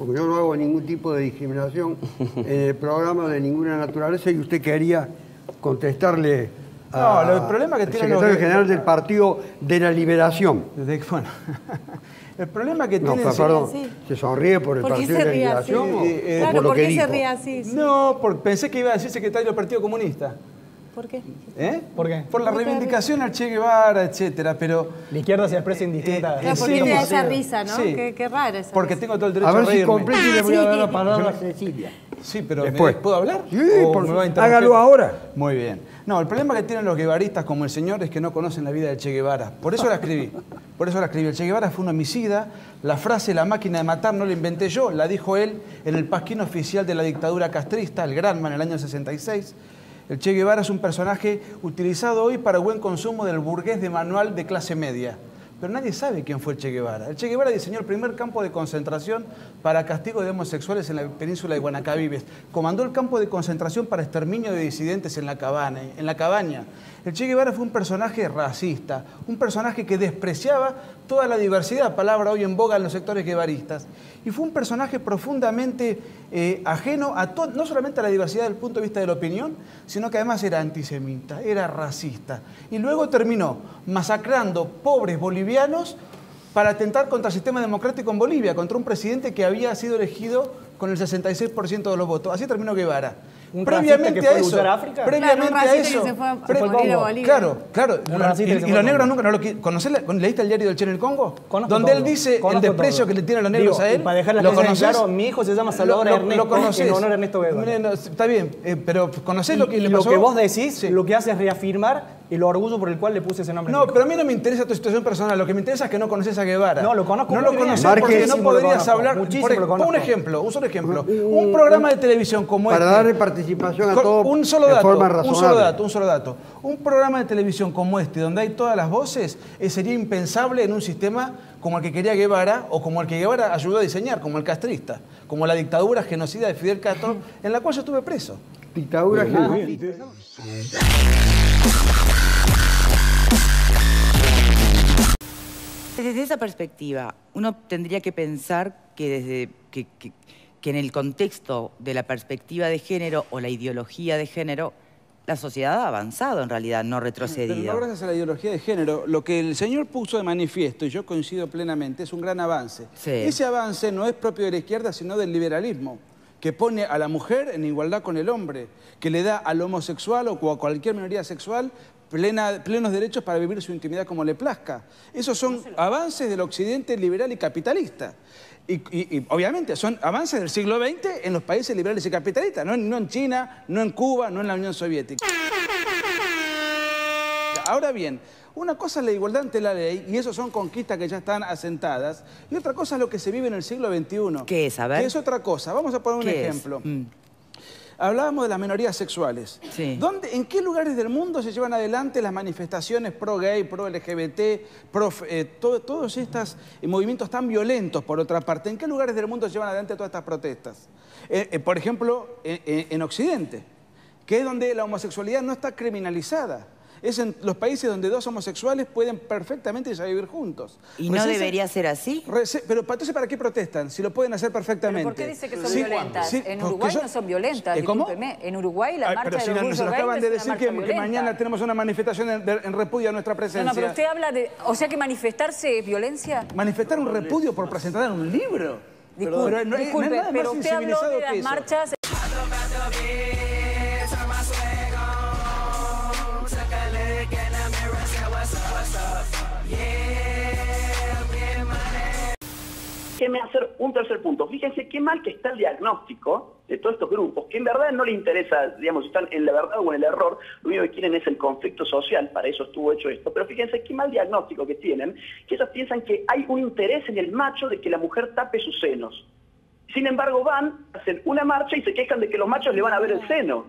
porque yo no hago ningún tipo de discriminación en el programa de ninguna naturaleza y usted quería contestarle al problema que tiene secretario general del Partido de la Liberación. Bueno, el problema que tiene... Perdón, ¿se sonríe por el Partido de la Liberación? Claro, ¿por qué se ríe así? No, pensé que iba a decir secretario del Partido Comunista. ¿Por qué? ¿Por qué? Por la reivindicación al Che Guevara, etcétera, pero... La izquierda se expresa indistinta. Claro, porque te da esa risa, ¿no? Sí. Qué rara esa porque risa. tengo todo el derecho a ver reírme. si completo y le voy a dar la palabra a Cecilia. Sí, pero después. ¿puedo hablar? Sí, hágalo ahora. Muy bien. No, el problema que tienen los guevaristas como el señor es que no conocen la vida del Che Guevara. Por eso la escribí. El Che Guevara fue un homicida. La frase "la máquina de matar" no la inventé yo, la dijo él en el pasquín oficial de la dictadura castrista, el Granma, en el año 66. El Che Guevara es un personaje utilizado hoy para buen consumo del burgués de manual de clase media. Pero nadie sabe quién fue el Che Guevara. El Che Guevara diseñó el primer campo de concentración para castigo de homosexuales en la península de Guanacavives. Comandó el campo de concentración para exterminio de disidentes en la Cabaña. El Che Guevara fue un personaje racista, un personaje que despreciaba toda la diversidad, palabra hoy en boga en los sectores guevaristas. Y fue un personaje profundamente ajeno a no solamente a la diversidad desde el punto de vista de la opinión, sino que además era antisemita, era racista. Y luego terminó masacrando pobres bolivianos para atentar contra el sistema democrático en Bolivia, contra un presidente que había sido elegido con el 66% de los votos. Así terminó Guevara. Previamente a eso, previamente a eso, claro. Y los negros nunca no lo quieren. ¿Leíste el diario del Che en el Congo? Donde él dice el desprecio que le tienen los negros a él. Para dejar las cosas claro, mi hijo se llama Salvador Ernesto, en honor a Ernesto Guevara. Está bien, pero ¿conocés lo que le pasó? Lo que vos decís, lo que hace es reafirmar el orgullo por el cual le puse ese nombre. No, pero a mí no me interesa tu situación personal. Lo que me interesa es que no conoces a Guevara. No, lo conozco. No lo conoces porque no podrías hablar. Un solo ejemplo. Un programa de televisión como este. Para darle participación a todos. Un solo dato. Un programa de televisión como este, donde hay todas las voces, sería impensable en un sistema como el que quería Guevara o como el que Guevara ayudó a diseñar, como el castrista, como la dictadura genocida de Fidel Castro, en la cual yo estuve preso. Dictadura genocida. Desde esa perspectiva, uno tendría que pensar que en el contexto de la perspectiva de género o la ideología de género, la sociedad ha avanzado en realidad, no retrocedido. Pero no gracias a la ideología de género. Lo que el señor puso de manifiesto, y yo coincido plenamente, es un gran avance. Sí. Ese avance no es propio de la izquierda, sino del liberalismo, que pone a la mujer en igualdad con el hombre, que le da al homosexual o a cualquier minoría sexual plenos derechos para vivir su intimidad como le plazca. Esos son avances del occidente liberal y capitalista. Y obviamente son avances del siglo XX en los países liberales y capitalistas, no en China, no en Cuba, no en la Unión Soviética. Ahora bien, una cosa es la igualdad ante la ley, y eso son conquistas que ya están asentadas, y otra cosa es lo que se vive en el siglo XXI. ¿Qué es? A ver. Que es otra cosa. Vamos a poner un ejemplo. Hablábamos de las minorías sexuales. Sí. ¿En qué lugares del mundo se llevan adelante las manifestaciones pro-gay, pro-LGBT, todos estos movimientos tan violentos, por otra parte? ¿En qué lugares del mundo se llevan adelante todas estas protestas? Por ejemplo, en Occidente, que es donde la homosexualidad no está criminalizada. Es en los países donde dos homosexuales pueden perfectamente ya vivir juntos. ¿Y no debería ser así? Pero entonces, ¿para qué protestan? Si lo pueden hacer perfectamente. ¿Pero por qué dice que son violentas? En Uruguay no son violentas, ¿Cómo? discúlpeme. En Uruguay la marcha del orgullo nos gay acaban de es una decir marcha que mañana violenta. tenemos una manifestación en repudio a nuestra presencia. No, pero usted habla de... O sea que manifestarse es violencia. ¿Manifestar un repudio por presentar un libro? Disculpe, pero usted habló de las marchas... Déjeme hacer un tercer punto. Fíjense qué mal que está el diagnóstico de todos estos grupos, que en verdad no les interesa, digamos, si están en la verdad o en el error, lo único que quieren es el conflicto social, para eso estuvo hecho esto. Pero fíjense qué mal diagnóstico que tienen, que ellos piensan que hay un interés en el macho de que la mujer tape sus senos. Sin embargo, hacen una marcha y se quejan de que los machos le van a ver el seno.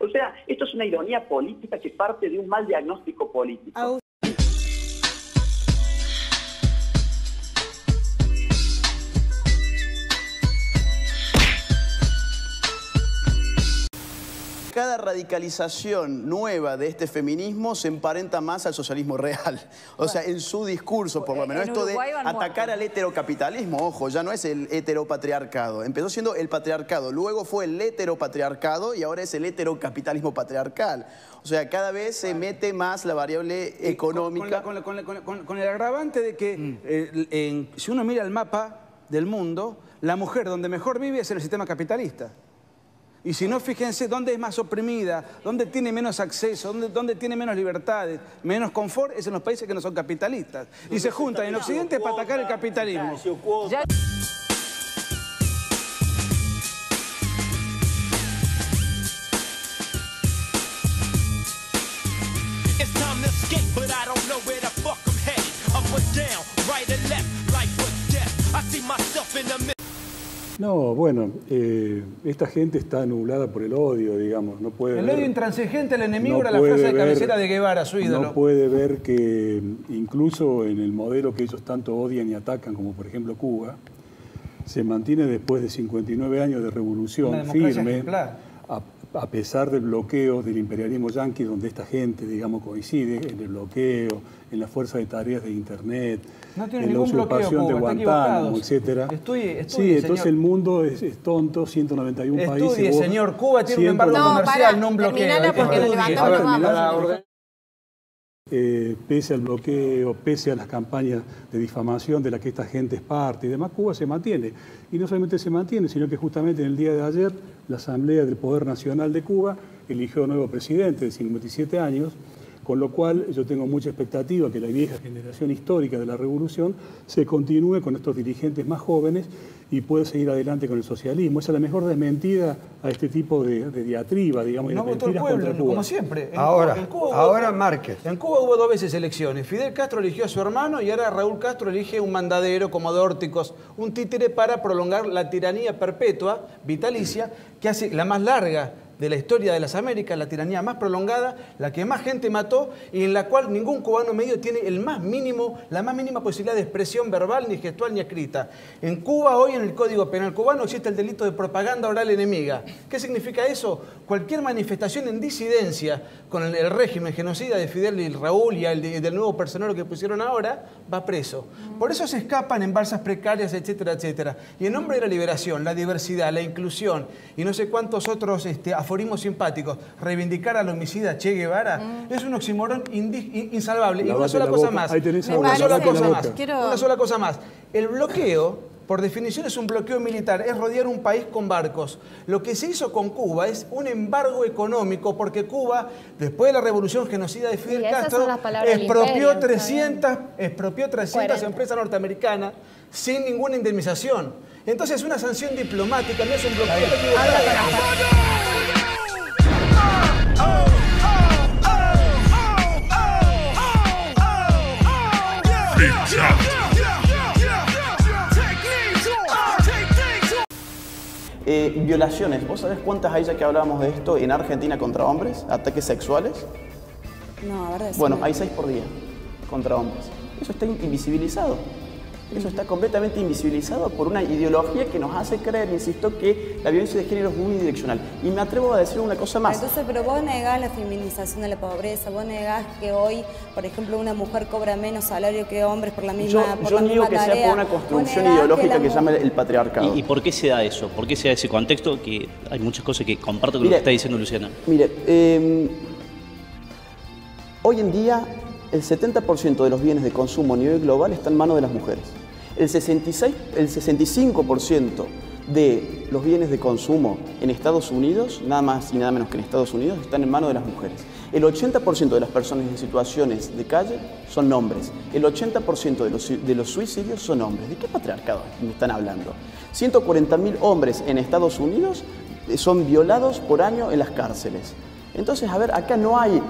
O sea, esto es una ironía política que parte de un mal diagnóstico político. Cada radicalización nueva de este feminismo se emparenta más al socialismo real. O sea, en su discurso, por lo menos, esto de atacar al heterocapitalismo, ojo, ya no es el heteropatriarcado. Empezó siendo el patriarcado, luego fue el heteropatriarcado y ahora es el heterocapitalismo patriarcal. O sea, cada vez se mete más la variable económica. Con el agravante de que si uno mira el mapa del mundo, la mujer donde mejor vive es en el sistema capitalista. Y si no, fíjense dónde es más oprimida, dónde tiene menos acceso, dónde tiene menos libertades, menos confort, es en los países que no son capitalistas. Y se juntan en Occidente para atacar el capitalismo. No, bueno, esta gente está nublada por el odio, digamos. No puede el odio intransigente al enemigo era la frase de cabecera de Guevara, su ídolo. No puede ver que incluso en el modelo que ellos tanto odian y atacan, como por ejemplo Cuba, se mantiene después de 59 años de revolución firme, a pesar del bloqueo del imperialismo yanqui, donde esta gente, digamos, coincide en el bloqueo, en la fuerza de tareas de Internet, en la usurpación de Guantánamo, etc. Sí, entonces el mundo es tonto, 191 países. Estudie, señor, Cuba tiene un embargo comercial, no un bloqueo. Porque lo levantamos. Pese al bloqueo, pese a las campañas de difamación de las que esta gente es parte y demás, Cuba se mantiene. Y no solamente se mantiene, sino que justamente en el día de ayer la Asamblea del Poder Nacional de Cuba eligió un nuevo presidente de 57 años, con lo cual yo tengo mucha expectativa que la vieja generación histórica de la revolución se continúe con estos dirigentes más jóvenes y pueda seguir adelante con el socialismo. Esa es la mejor desmentida a este tipo de diatriba, digamos. No votó el pueblo, como siempre. Ahora Márquez. En Cuba hubo 2 veces elecciones. Fidel Castro eligió a su hermano y ahora Raúl Castro elige un mandadero como Dórticos, un títere para prolongar la tiranía perpetua, vitalicia, que hace la más larga de la historia de las Américas, la tiranía más prolongada, la que más gente mató y en la cual ningún cubano medio tiene la más mínima posibilidad de expresión verbal, ni gestual, ni escrita. En Cuba, hoy en el Código Penal cubano, existe el delito de propaganda oral enemiga. ¿Qué significa eso? Cualquier manifestación en disidencia con el régimen genocida de Fidel y Raúl y del nuevo personero que pusieron ahora, va preso. Por eso se escapan en balsas precarias, etcétera, etcétera. Y en nombre de la liberación, la diversidad, la inclusión y no sé cuántos otros aforismos simpáticos, reivindicar al homicida Che Guevara es un oxímoron insalvable. Y una sola cosa más. Una sola cosa más. El bloqueo, por definición, es un bloqueo militar, es rodear un país con barcos. Lo que se hizo con Cuba es un embargo económico, porque Cuba, después de la revolución genocida de Fidel Castro, expropió 300 empresas norteamericanas sin ninguna indemnización. Entonces es una sanción diplomática, no es un bloqueo. Violaciones, ¿vos sabés cuántas hay, ya que hablábamos de esto, en Argentina contra hombres? ¿Ataques sexuales? No, a ver, bueno, hay 6 por día contra hombres. Eso está invisibilizado. Eso está completamente invisibilizado por una ideología que nos hace creer, insisto, que la violencia de género es unidireccional. Y me atrevo a decir una cosa más. Entonces, pero vos negás la feminización de la pobreza, vos negás que hoy, por ejemplo, una mujer cobra menos salario que hombres por la misma tarea. Yo niego que sea por una construcción ideológica que llama el patriarcado. ¿Y por qué se da eso? ¿Por qué se da ese contexto? Que hay muchas cosas que comparto con lo que está diciendo Luciana. Mire, hoy en día el 70% de los bienes de consumo a nivel global está en manos de las mujeres. El 65% de los bienes de consumo en Estados Unidos, nada más y nada menos que en Estados Unidos, están en manos de las mujeres. El 80% de las personas en situaciones de calle son hombres. El 80% de los suicidios son hombres. ¿De qué patriarcado me están hablando? 140.000 hombres en Estados Unidos son violados por año en las cárceles. Entonces, a ver, acá no hay...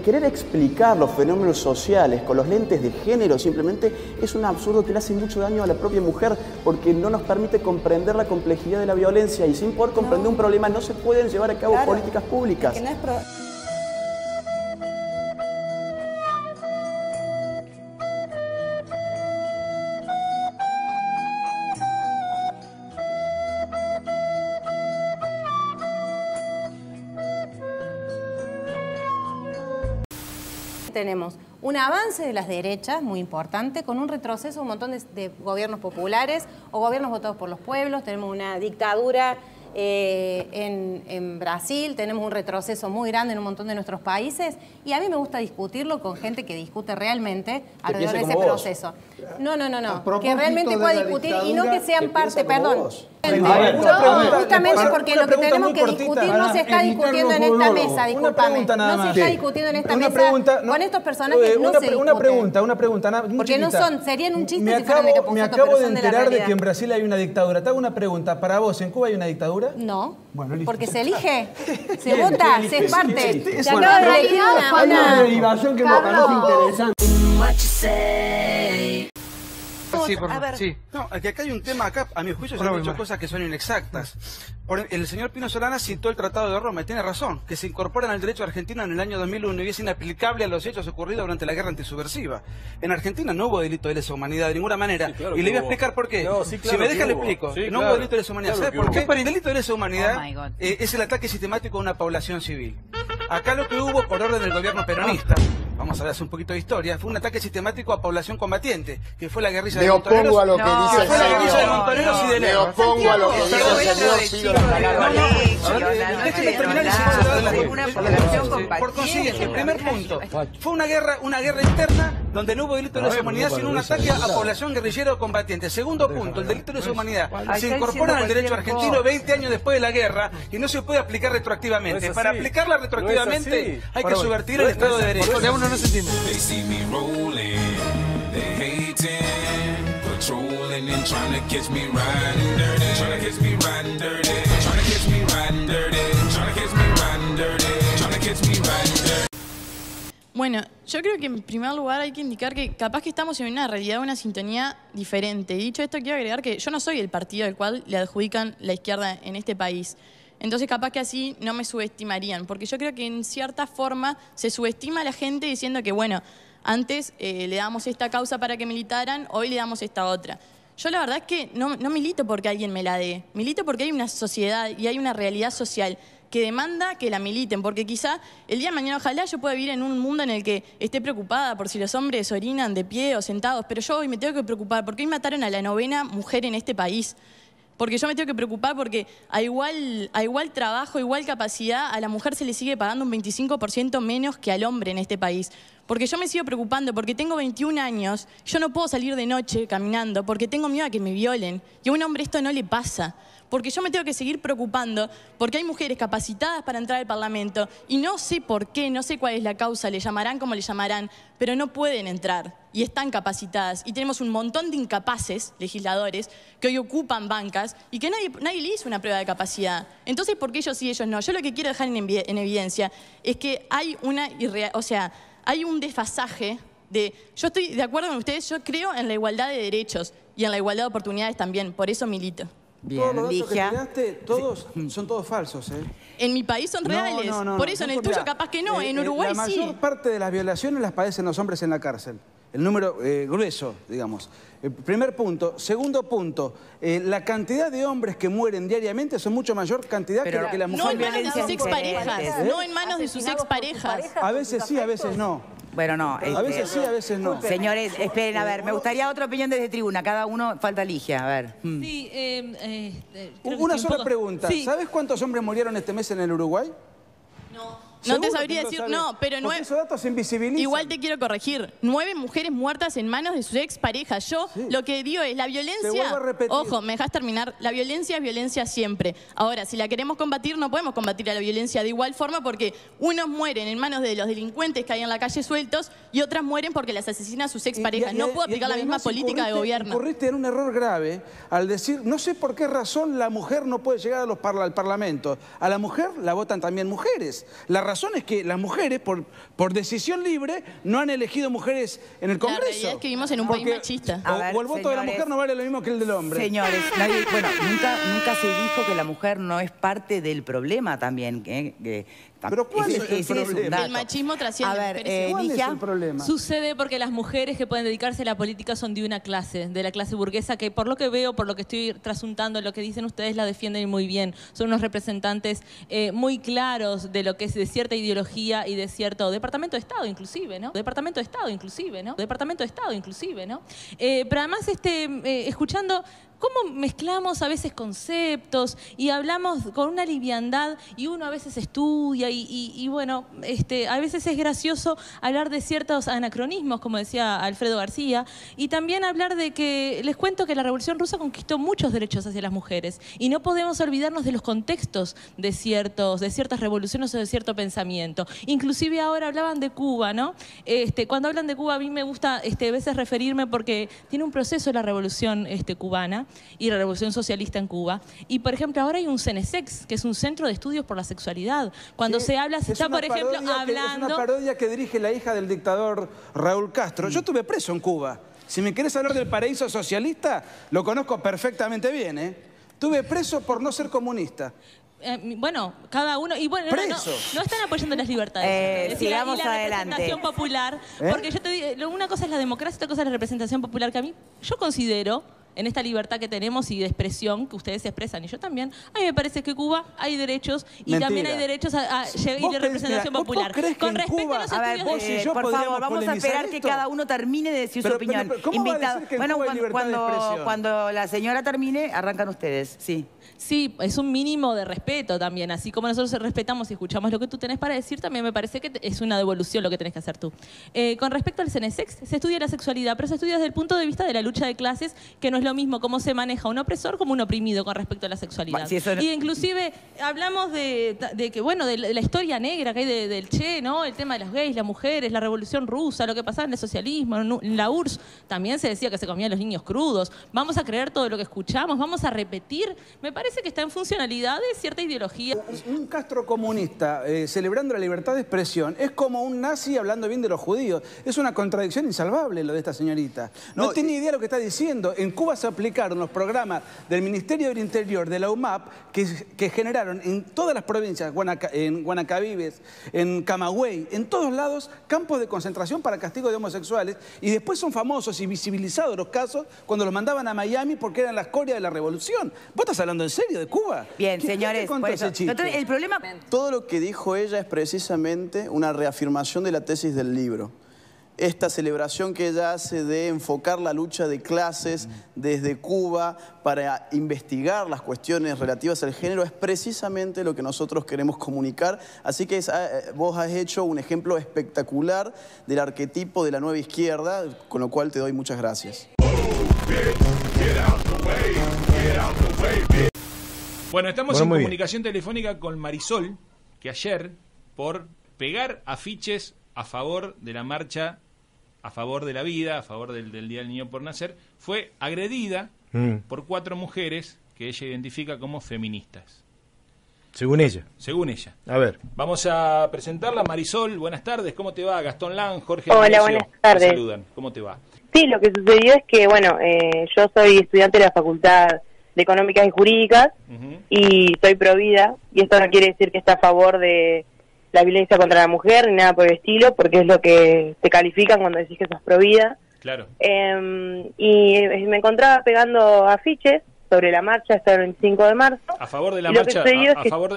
querer explicar los fenómenos sociales con los lentes de género simplemente es un absurdo que le hace mucho daño a la propia mujer porque no nos permite comprender la complejidad de la violencia y sin poder comprender un problema no se pueden llevar a cabo políticas públicas. tenemos un avance de las derechas, muy importante, con un retroceso, un montón de gobiernos populares o gobiernos votados por los pueblos. Tenemos una dictadura en Brasil, tenemos un retroceso muy grande en un montón de nuestros países, y a mí me gusta discutirlo con gente que discute realmente alrededor de ese proceso. No, que realmente pueda discutir y no que sean parte, perdón. Justamente porque lo que tenemos que discutir no se está discutiendo en esta mesa, discúlpame. No se está discutiendo en esta mesa. Con estos personajes no se discute. Una pregunta. Porque no son, serían un chiste si fueran de Capusotto, me acabo de enterar de que en Brasil hay una dictadura. Te hago una pregunta. ¿Para vos en Cuba hay una dictadura? No. Bueno, listo. Porque se elige, se vota, se es parte. Se acaba de elegir una derivación que me parece interesante. Sí. No, que acá hay un tema, acá a mi juicio se han dicho cosas que son inexactas. El señor Pino Solana citó el Tratado de Roma y tiene razón, que se incorporan al derecho argentino en el año 2001 y es inaplicable a los hechos ocurridos durante la guerra antisubversiva. En Argentina no hubo delito de lesa humanidad de ninguna manera, y le voy a explicar por qué. Si me deja le explico. No hubo delito de lesa humanidad. ¿Sabe por qué? El delito de lesa humanidad es el ataque sistemático a una población civil. Acá lo que hubo por orden del gobierno peronista, vamos a ver hace un poquito de historia, fue un ataque sistemático a población combatiente, que fue la guerrilla de Montoneros. Me opongo a lo que dice el señor. Me opongo a lo que dice el señor. Por consiguiente, el primer punto, fue una guerra interna donde no hubo delito de lesa humanidad, sino un ataque a población guerrillera o combatiente. Segundo punto, el delito de lesa humanidad se incorpora al derecho argentino 20 años después de la guerra y no se puede aplicar retroactivamente. Para aplicarla retroactivamente hay que subvertir el Estado de Derecho. De uno no se entiende. Bueno, yo creo que en primer lugar hay que indicar que capaz que estamos en una realidad, una sintonía diferente. Y dicho esto, quiero agregar que yo no soy el partido al cual le adjudican la izquierda en este país. Entonces capaz que así no me subestimarían, porque yo creo que en cierta forma se subestima a la gente diciendo que, bueno, antes le damos esta causa para que militaran, hoy le damos esta otra. Yo la verdad es que no milito porque alguien me la dé, milito porque hay una sociedad y hay una realidad social que demanda que la militen, porque quizá el día de mañana ojalá yo pueda vivir en un mundo en el que esté preocupada por si los hombres orinan de pie o sentados, pero yo hoy me tengo que preocupar porque hoy mataron a la 9ª mujer en este país. Porque yo me tengo que preocupar porque a igual trabajo, igual capacidad, a la mujer se le sigue pagando un 25% menos que al hombre en este país. Porque yo me sigo preocupando, porque tengo 21 años, yo no puedo salir de noche caminando porque tengo miedo a que me violen. Y a un hombre esto no le pasa. Porque yo me tengo que seguir preocupando porque hay mujeres capacitadas para entrar al Parlamento y no sé por qué, no sé cuál es la causa, le llamarán como le llamarán, pero no pueden entrar y están capacitadas. Y tenemos un montón de incapaces legisladores que hoy ocupan bancas y que nadie le hizo una prueba de capacidad. Entonces, ¿por qué ellos sí, ellos no? Yo lo que quiero dejar en evidencia es que hay hay un desfasaje de... Yo estoy de acuerdo con ustedes, yo creo en la igualdad de derechos y en la igualdad de oportunidades también, por eso milito. Bien. Todos los datos que tiraste, son todos falsos, ¿eh? En mi país son reales, por eso en el tuyo capaz que no, en Uruguay sí. La mayor parte de las violaciones las padecen los hombres en la cárcel. El número grueso, digamos. Primer punto. Segundo punto, la cantidad de hombres que mueren diariamente son mucho mayor cantidad que las mujeres. No en manos de sus exparejas, no en manos de sus exparejas. A veces sí, a veces no. Bueno, no. A veces sí, a veces no. Señores, esperen, a ver, me gustaría otra opinión desde tribuna. Cada uno, falta Ligia, a ver. Sí, una sola pregunta. Sí. ¿Sabes cuántos hombres murieron este mes en el Uruguay? No. No te sabría decir, no, pero porque esos datos se invisibilizan. Igual te quiero corregir. 9 mujeres muertas en manos de sus exparejas. Yo lo que digo es, la violencia... Te vuelvo a repetir. Ojo, me dejas terminar. La violencia es violencia siempre. Ahora, si la queremos combatir, no podemos combatir a la violencia de igual forma porque unos mueren en manos de los delincuentes que hay en la calle sueltos y otras mueren porque las asesinan sus exparejas. No puedo aplicar la misma política de gobierno. Incurriste en un error grave al decir, no sé por qué razón la mujer no puede llegar al Parlamento. A la mujer la votan también mujeres. La razón es que las mujeres, por decisión libre, no han elegido mujeres en el Congreso. La realidad es que vivimos en un país machista. O el voto de la mujer no vale lo mismo que el del hombre. Señores, nunca se dijo que la mujer no es parte del problema también, que Pero ¿cuál es el problema? El machismo trasciende. A ver, ¿Cuál es el problema? Sucede porque las mujeres que pueden dedicarse a la política son de una clase, de la clase burguesa, que por lo que veo, por lo que estoy trasuntando, lo que dicen ustedes la defienden muy bien. Son unos representantes muy claros de lo que es de cierta ideología y de cierto departamento de Estado inclusive, ¿no? Departamento de Estado inclusive, ¿no? Departamento de Estado inclusive, ¿no? Pero además, escuchando cómo mezclamos a veces conceptos y hablamos con una liviandad y uno a veces estudia y bueno, a veces es gracioso hablar de ciertos anacronismos, como decía Alfredo García, y también hablar de que, les cuento que la Revolución Rusa conquistó muchos derechos hacia las mujeres y no podemos olvidarnos de los contextos de ciertas revoluciones o de cierto pensamiento. Inclusive ahora hablaban de Cuba, ¿no? Cuando hablan de Cuba a mí me gusta a veces referirme porque tiene un proceso la revolución cubana y la revolución socialista en Cuba. Y, por ejemplo, ahora hay un CENESEX, que es un centro de estudios por la sexualidad. Cuando se habla, se está, por ejemplo, hablando... Es una parodia que dirige la hija del dictador Raúl Castro. Yo estuve preso en Cuba. Si me querés hablar del paraíso socialista, lo conozco perfectamente bien, ¿eh? Estuve preso por no ser comunista. Bueno, cada uno... Y bueno, no están apoyando las libertades. Sigamos adelante. La representación popular. Porque yo te digo, una cosa es la democracia, otra cosa es la representación popular, que a mí, yo considero, en esta libertad que tenemos y de expresión que ustedes expresan, y yo también, a mí me parece que Cuba hay derechos y Mentira. También hay derechos a ir de representación popular. Con respecto a los estudios por favor, vamos a esperar que cada uno termine de decir su opinión. ¿Cómo va a decir que en Cuba hay libertad de expresión? Cuando la señora termine, arrancan ustedes. Sí. Sí, es un mínimo de respeto también. Así como nosotros respetamos y escuchamos lo que tú tenés para decir, también me parece que es una devolución lo que tenés que hacer tú. Con respecto al CENESEX, se estudia la sexualidad, pero se estudia desde el punto de vista de la lucha de clases, que no es lo mismo cómo se maneja un opresor como un oprimido con respecto a la sexualidad. Sí, y inclusive hablamos de que, bueno, de la historia negra que hay del Che, ¿no? El tema de los gays, las mujeres, la Revolución Rusa, lo que pasaba en el socialismo, en la URSS. También se decía que se comían los niños crudos. Vamos a creer todo lo que escuchamos, vamos a repetir. Me parece que está en funcionalidad de cierta ideología. Un Castro comunista celebrando la libertad de expresión es como un nazi hablando bien de los judíos. Es una contradicción insalvable lo de esta señorita. No tiene idea de lo que está diciendo. En Cuba se aplicaron los programas del Ministerio del Interior, de la UMAP, que generaron en todas las provincias, en Guanacavives, en Camagüey, en todos lados, campos de concentración para castigo de homosexuales, y después son famosos y visibilizados los casos cuando los mandaban a Miami porque eran la escoria de la revolución. ¿Vos estás hablando en serio de Cuba? Bien, señores, por eso. Entonces, el problema... Todo lo que dijo ella es precisamente una reafirmación de la tesis del libro. Esta celebración que ella hace de enfocar la lucha de clases desde Cuba para investigar las cuestiones relativas al género es precisamente lo que nosotros queremos comunicar. Así que vos has hecho un ejemplo espectacular del arquetipo de la nueva izquierda, con lo cual te doy muchas gracias. Bueno, estamos en comunicación telefónica con Marisol, que ayer, por pegar afiches a favor de la marcha, a favor de la vida, a favor del Día del Niño por Nacer, fue agredida por 4 mujeres que ella identifica como feministas. Según ella. Según ella. A ver. Vamos a presentarla. Marisol, buenas tardes, ¿cómo te va? Gastón Lang, Jorge Hola, Anicio, buenas tardes. te saludan. ¿Cómo te va? Sí, lo que sucedió es que, bueno, yo soy estudiante de la Facultad de Económicas y Jurídicas y soy provida, y esto no quiere decir que esté a favor de la violencia contra la mujer ni nada por el estilo, porque es lo que te califican cuando decís que sos provida. Claro. Y me encontraba pegando afiches sobre la marcha hasta el 25 de marzo. A favor de la marcha,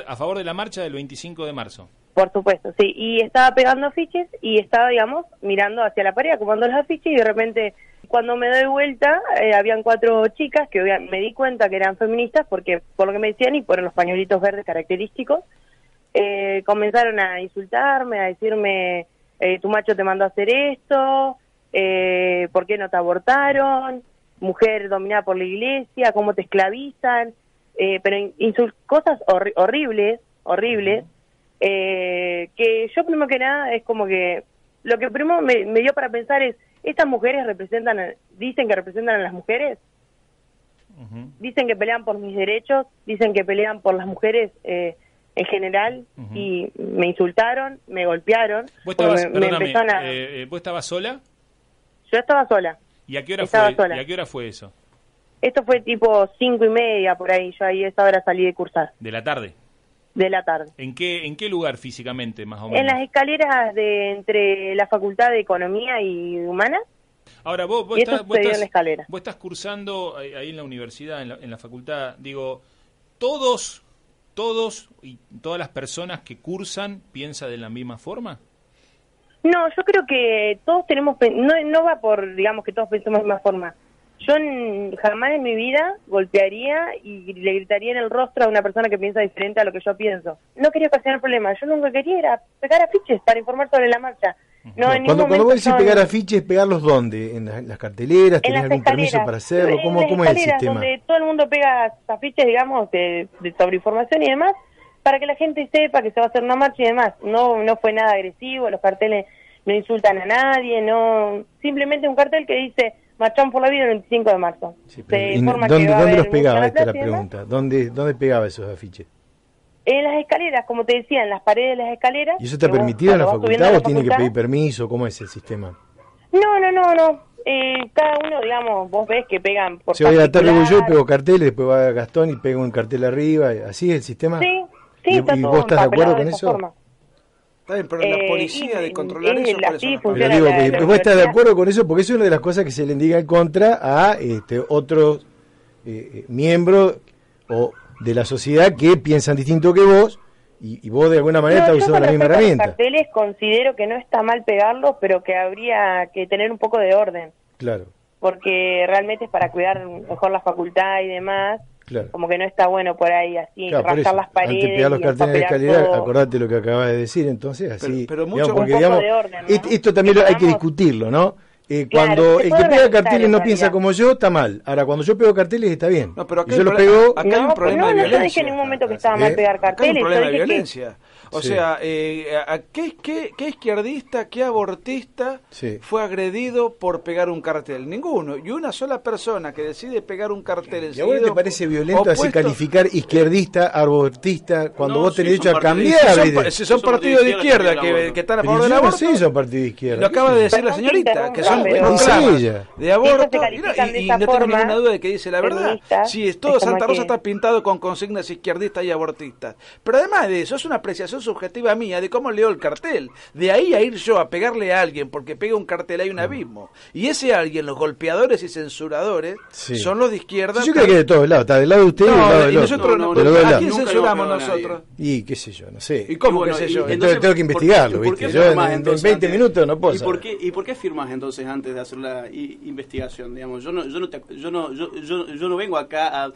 a favor de la marcha del 25 de marzo. Por supuesto, sí. Y estaba pegando afiches y estaba, digamos, mirando hacia la pared, acomodando los afiches, y de repente, cuando me doy vuelta, habían 4 chicas que me di cuenta que eran feministas, porque por lo que me decían y por los pañuelitos verdes característicos, comenzaron a insultarme, a decirme, tu macho te mandó a hacer esto, ¿por qué no te abortaron? Mujer dominada por la iglesia, ¿cómo te esclavizan? Pero cosas horribles, que yo primero que nada es como que, lo que primero me dio para pensar es, ¿estas mujeres dicen que representan a las mujeres? Dicen que pelean por mis derechos, dicen que pelean por las mujeres en general, y me insultaron, me golpearon. ¿Vos estabas sola? Yo estaba sola. ¿Y a qué hora ¿Y a qué hora fue eso? Esto fue tipo 5:30 por ahí, yo ahí a esa hora salí de cursar. ¿De la tarde? de la tarde. ¿En qué lugar físicamente, más o menos? En las escaleras entre la Facultad de Economía y Humanas. Ahora, vos estás cursando ahí en la universidad, en la facultad, digo, todos y todas las personas que cursan piensan de la misma forma. No, yo creo que todos tenemos, no va por, digamos, que todos pensemos de la misma forma. Yo jamás en mi vida golpearía y le gritaría en el rostro a una persona que piensa diferente a lo que yo pienso. No quería ocasionar problemas, yo nunca quería era pegar afiches para informar sobre la marcha. No, cuando vos decís pegar afiches, ¿pegarlos dónde? ¿En las carteleras? ¿Tenés algún permiso para hacerlo? ¿Cómo es el sistema? Donde todo el mundo pega afiches, digamos, de sobre información y demás, para que la gente sepa que se va a hacer una marcha y demás. No fue nada agresivo, los carteles no insultan a nadie, no, simplemente un cartel que dice marchamos por la vida el 25 de marzo. Sí, ¿Dónde los pegaba? Esta es la pregunta. ¿Dónde pegaba esos afiches? En las escaleras, como te decía, en las paredes de las escaleras. ¿Y eso está permitido en la facultad o tiene que pedir permiso? ¿Cómo es el sistema? No. Cada uno, digamos, vos ves que pegan por si voy a la tarde voy yo y pego carteles, después va Gastón y pego un cartel arriba, ¿así es el sistema? Sí, ¿Y vos estás de acuerdo con eso? Está bien, pero la policía de controlar eso, pero digo, vos estás de acuerdo con eso porque es una de las cosas que se le indica en contra a otros miembros o de la sociedad que piensan distinto que vos y vos de alguna manera estás usando la misma herramienta. Los carteles considero que no está mal pegarlos, pero que habría que tener un poco de orden. Claro. Porque realmente es para cuidar mejor la facultad y demás. Claro. Como que no está bueno por ahí así, claro, rascar las paredes. Antes de pegar los carteles de escalera, acordate lo que acabas de decir, entonces así. Pero mucho digamos, porque, un poco digamos, de orden, ¿no? Esto también hay que discutirlo, ¿no? Cuando el que pega carteles no piensa como yo, está mal. Ahora, cuando yo pego carteles, está bien. No, pero acá yo los pego. Acá hay un problema de violencia. No dije en ningún momento que estaba mal pegar carteles. Acá hay un problema de yo dije violencia. O sea, ¿qué izquierdista, qué abortista fue agredido por pegar un cartel? Ninguno. Y una sola persona que decide pegar un cartel enseguida. ¿Y a vos te parece violento así calificar izquierdista, abortista, cuando vos tenés derecho a cambiar? Son partidos de izquierda que están a favor del aborto. Sí, son partidos de izquierda. Lo acaba de decir la señorita, que son de aborto. Y no tengo ninguna duda de que dice la verdad. Sí, todo Santa Rosa está pintado con consignas izquierdistas y abortistas. Pero además de eso, es una apreciación subjetiva mía de cómo leo el cartel. De ahí a ir yo a pegarle a alguien porque pega un cartel hay un abismo. Y ese alguien, los golpeadores y censuradores, son los de izquierda. Yo creo que de todos lados, está del lado de usted y del lado del otro. ¿A quién censuramos nosotros? Y qué sé yo, no sé. ¿Y cómo qué sé yo? Entonces tengo que investigarlo, ¿viste? Yo en 20 minutos no puedo saber. ¿Y por qué firmas entonces antes de hacer la investigación? Digamos, yo no vengo acá a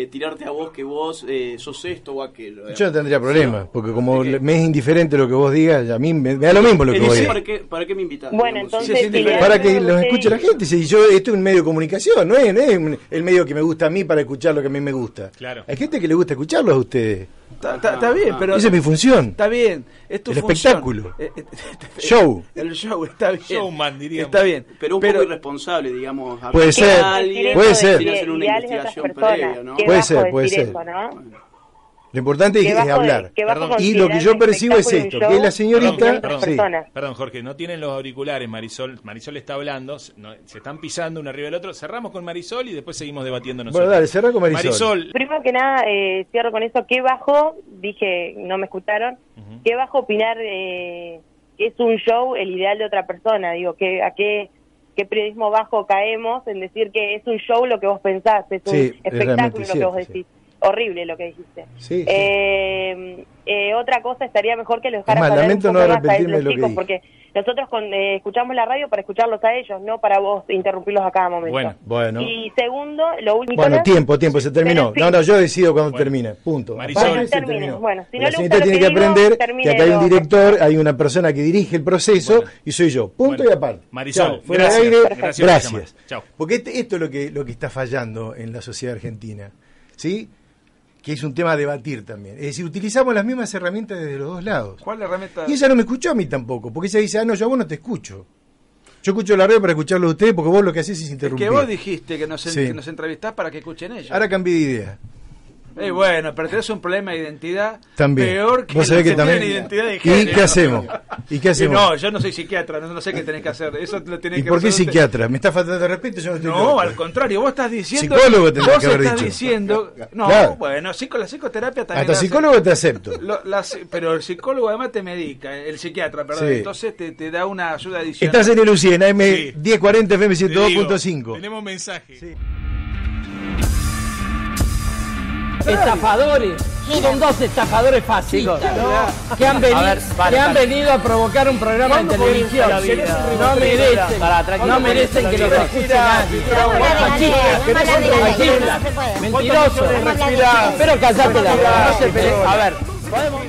tirarte a vos que vos sos esto o aquello. Digamos. Yo no tendría problema, porque como me es indiferente lo que vos digas, a mí me da lo mismo lo que vos digas. ¿Para qué me invitas? Bueno, entonces... Para que los escuche la gente. Si yo, esto es un medio de comunicación, no es el medio que me gusta a mí para escuchar lo que a mí me gusta. Claro. Hay gente que le gusta escucharlos a ustedes. Está bien, pero... Esa es mi función. Está bien, es tu función. Espectáculo. Show. El show, está bien. Showman, diríamos. Está bien. Pero un poco irresponsable, digamos. Puede ser, puede ser. Sin hacer una investigación previa, ¿no? Puede ser. Eso, ¿no? Lo importante es hablar. Y lo que yo percibo es esto, que la señorita... Perdón, Jorge, no tienen los auriculares, Marisol está hablando, se están pisando uno arriba del otro. Cerramos con Marisol y después seguimos debatiendo nosotros. Bueno, dale, cerrá con Marisol. Primero que nada, cierro con eso, qué bajo, dije, no me escucharon, qué bajo opinar que es un show el ideal de otra persona, digo, a qué periodismo bajo caemos en decir que es un show lo que vos pensás, es un espectáculo lo que vos decís. Horrible lo que dijiste. Otra cosa, estaría mejor que los dejaras hablar un poco más a los chicos, porque nosotros escuchamos la radio para escucharlos a ellos, no para vos interrumpirlos a cada momento. Bueno. Y segundo, lo único... Bueno, tiempo, se terminó. No, yo decido cuando termine, punto. Marisol, bueno, si no la señorita tiene que aprender que acá hay un director, hay una persona que dirige el proceso y soy yo, punto y aparte. Marisol, fuera de aire, gracias. Chao. Porque esto es lo que está fallando en la sociedad argentina, ¿sí? Que es un tema a debatir también. Es decir, utilizamos las mismas herramientas desde los dos lados. ¿Cuál herramienta? Y ella no me escuchó a mí tampoco, porque ella dice, no, yo a vos no te escucho. Yo escucho la radio para escucharlo a ustedes, porque vos lo que haces es interrumpir. Es que vos dijiste que nos entrevistás para que escuchen ellos. Ahora cambié de idea. Bueno, pero tenés un problema de identidad también. Peor que ¿Vos sabés que también? Identidad de género. ¿Y qué hacemos? ¿Y qué hacemos? No, yo no soy psiquiatra, no sé qué tenés que hacer. Eso lo tenés ¿Y que por qué hacer psiquiatra? ¿Me está faltando de respeto? Yo no estoy No, al contrario, vos estás diciendo... Psicólogo tendría que haber dicho. Vos dicho. estás diciendo... No, claro. Bueno, la psicoterapia también... Hasta psicólogo te acepto. Pero el psicólogo además te medica, el psiquiatra, perdón. Sí. Entonces te da una ayuda adicional. Estás en el UCI, en AM Sí. 1040 FM 102.5. Tenemos mensaje. Sí. Estafadores. Son dos estafadores fascistas, ¿no? que han venido a provocar un programa de televisión. No merecen que los escuche nadie. Mentiroso. Pero callate la boca. A ver, podemos...